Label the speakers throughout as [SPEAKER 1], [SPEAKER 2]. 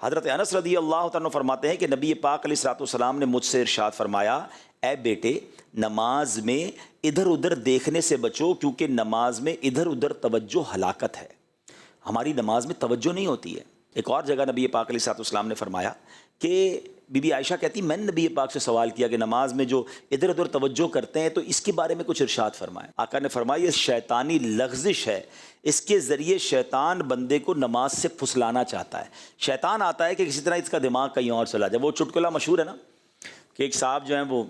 [SPEAKER 1] حضرت انس رضی اللہ تعالیٰ عنہ فرماتے ہیں کہ نبی پاک علیہ الصلوۃ والسلام نے مجھ سے ارشاد فرمایا، اے بیٹے نماز میں ادھر ادھر دیکھنے سے بچو، کیونکہ نماز میں ادھر ادھر توجہ ہلاکت ہے۔ ہماری نماز میں توجہ نہیں ہوتی ہے۔ ایک اور جگہ نبی پاک علیہ الصلوۃ والسلام نے فرمایا کہ بی بی عائشہ کہتی میں نے نبی پاک سے سوال کیا کہ نماز میں جو ادھر ادھر توجہ کرتے ہیں تو اس کے بارے میں کچھ ارشاد فرمائیں۔ آقا نے فرمایا یہ شیطانی لغزش ہے، اس کے ذریعے شیطان بندے کو نماز سے پھسلانا چاہتا ہے۔ شیطان آتا ہے کہ کسی طرح اس کا دماغ کہیں اور چلا جائے۔ وہ چٹکلا مشہور ہے نا کہ ایک صاحب جو ہیں وہ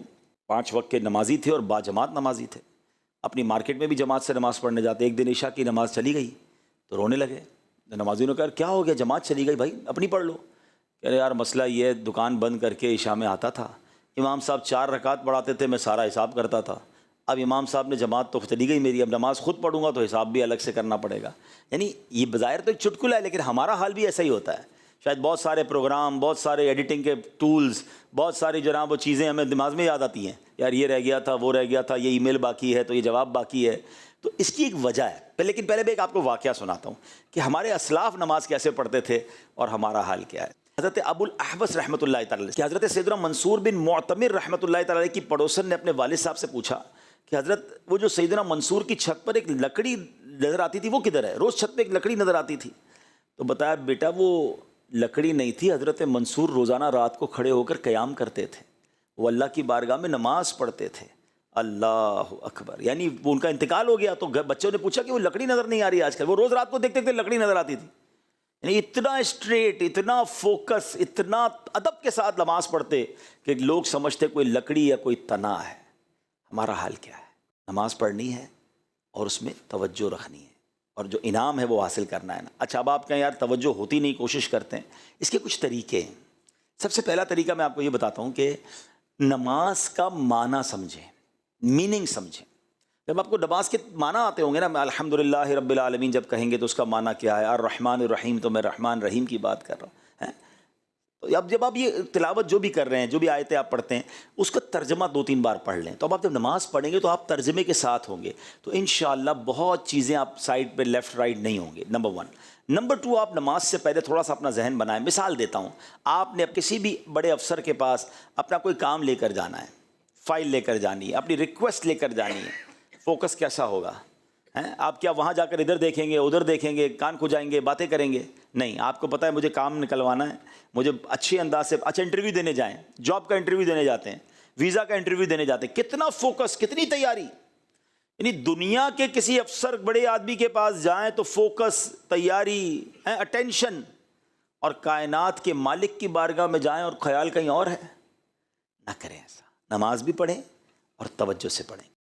[SPEAKER 1] 5 وقت کے نمازی تھے اور با جماعت نمازی تھے، اپنی مارکیٹ میں بھی جماعت سے نماز پڑھنے جاتے۔ ایک دن عشاء کی نماز چلی گئی تو رونے لگے۔ نمازیوں نے کہا کیا ہو گیا، جماعت چلی گئی، بھائی اپنی پڑھ لو۔ کہہ رہے یار مسئلہ یہ ہے، دکان بند کر کے عشاء میں آتا تھا، امام صاحب 4 رکعت پڑھاتے تھے، میں سارا حساب کرتا تھا، اب امام صاحب نے جماعت تو چلی گئی میری، اب نماز خود پڑھوں گا تو حساب بھی الگ سے کرنا پڑے گا۔ یعنی یہ بظاہر تو ایک چٹکلا ہے، لیکن ہمارا حال بھی ایسا ہی ہوتا ہے۔ شاید بہت سارے پروگرام، بہت سارے ایڈیٹنگ کے ٹولز، بہت ساری جناب وہ چیزیں ہمیں دماغ میں یاد آتی ہیں، یار یہ رہ گیا تھا، وہ رہ گیا تھا، یہ ای میل باقی ہے تو یہ جواب باقی ہے۔ تو اس کی ایک وجہ ہے، لیکن پہلے میں ایک آپ کو واقعہ سناتا ہوں کہ ہمارے اسلاف نماز کیسے پڑھتے تھے اور ہمارا حال کیا ہے۔ حضرت ابو الاحوص رحمۃ اللہ تعالی کہ حضرت سیدنا منصور بن معتمر رحمۃ اللہ تعالی کی پڑوسن نے اپنے والد صاحب سے پوچھا کہ حضرت وہ جو سیدنا منصور کی چھت پر ایک لکڑی نظر آتی تھی وہ کدھر ہے؟ روز چھت پہ ایک لکڑی نظر آتی تھی۔ تو بتایا بیٹا وہ لکڑی نہیں تھی، حضرت منصور روزانہ رات کو کھڑے ہو کر قیام کرتے تھے، وہ اللہ کی بارگاہ میں نماز پڑھتے تھے۔ اللہ اکبر، یعنی وہ ان کا انتقال ہو گیا تو بچوں نے پوچھا کہ وہ لکڑی نظر نہیں آ رہی آج کل، وہ روز رات کو دیکھتے تھے لکڑی نظر آتی تھی۔ یعنی اتنا اسٹریٹ، اتنا فوکس، اتنا ادب کے ساتھ نماز پڑھتے کہ لوگ سمجھتے کوئی لکڑی یا کوئی تنا ہے۔ ہمارا حال کیا ہے؟ نماز پڑھنی ہے اور اس میں توجہ رکھنی ہے اور جو انعام ہے وہ حاصل کرنا ہے نا۔ اچھا اب آپ کہیں یار توجہ ہوتی نہیں، کوشش کرتے ہیں، اس کے کچھ طریقے ہیں۔ سب سے پہلا طریقہ میں آپ کو یہ بتاتا ہوں کہ نماز کا معنی سمجھیں، میننگ سمجھیں۔ جب آپ کو نماز کے معنی آتے ہوں گے نا، الحمدللہ رب العالمین جب کہیں گے تو اس کا معنی کیا ہے، الرحمن الرحیم، تو میں رحمان رحیم کی بات کر رہا ہوں۔ تو اب جب آپ یہ تلاوت جو بھی کر رہے ہیں، جو بھی آیتیں آپ پڑھتے ہیں، اس کا ترجمہ 2-3 بار پڑھ لیں۔ تو اب آپ جب نماز پڑھیں گے تو آپ ترجمے کے ساتھ ہوں گے، تو انشاءاللہ بہت چیزیں آپ سائڈ پہ لیفٹ رائٹ نہیں ہوں گے، نمبر 1۔ نمبر 2، آپ نماز سے پہلے تھوڑا سا اپنا ذہن بنائیں۔ مثال دیتا ہوں، آپ نے کسی بھی بڑے افسر کے پاس اپنا کوئی کام لے کر جانا ہے، فائل لے کر جانی ہے، اپنی ریکویسٹ لے کر جانی ہے، فوکس کیسا ہوگا؟ آپ کیا وہاں جا کر ادھر دیکھیں گے، ادھر دیکھیں گے، کان کھجائیں گے، باتیں کریں گے؟ نہیں، آپ کو پتہ ہے مجھے کام نکلوانا ہے، مجھے اچھے انداز سے۔ اچھا انٹرویو دینے جائیں، جاب کا انٹرویو دینے جاتے ہیں، ویزا کا انٹرویو دینے جاتے ہیں، کتنا فوکس، کتنی تیاری۔ یعنی دنیا کے کسی افسر بڑے آدمی کے پاس جائیں تو فوکس، تیاری، اٹینشن، اور کائنات کے مالک کی بارگاہ میں جائیں اور خیال کہیں اور ہے۔ نہ کریں ایسا، نماز بھی پڑھیں اور توجہ سے پڑھیں۔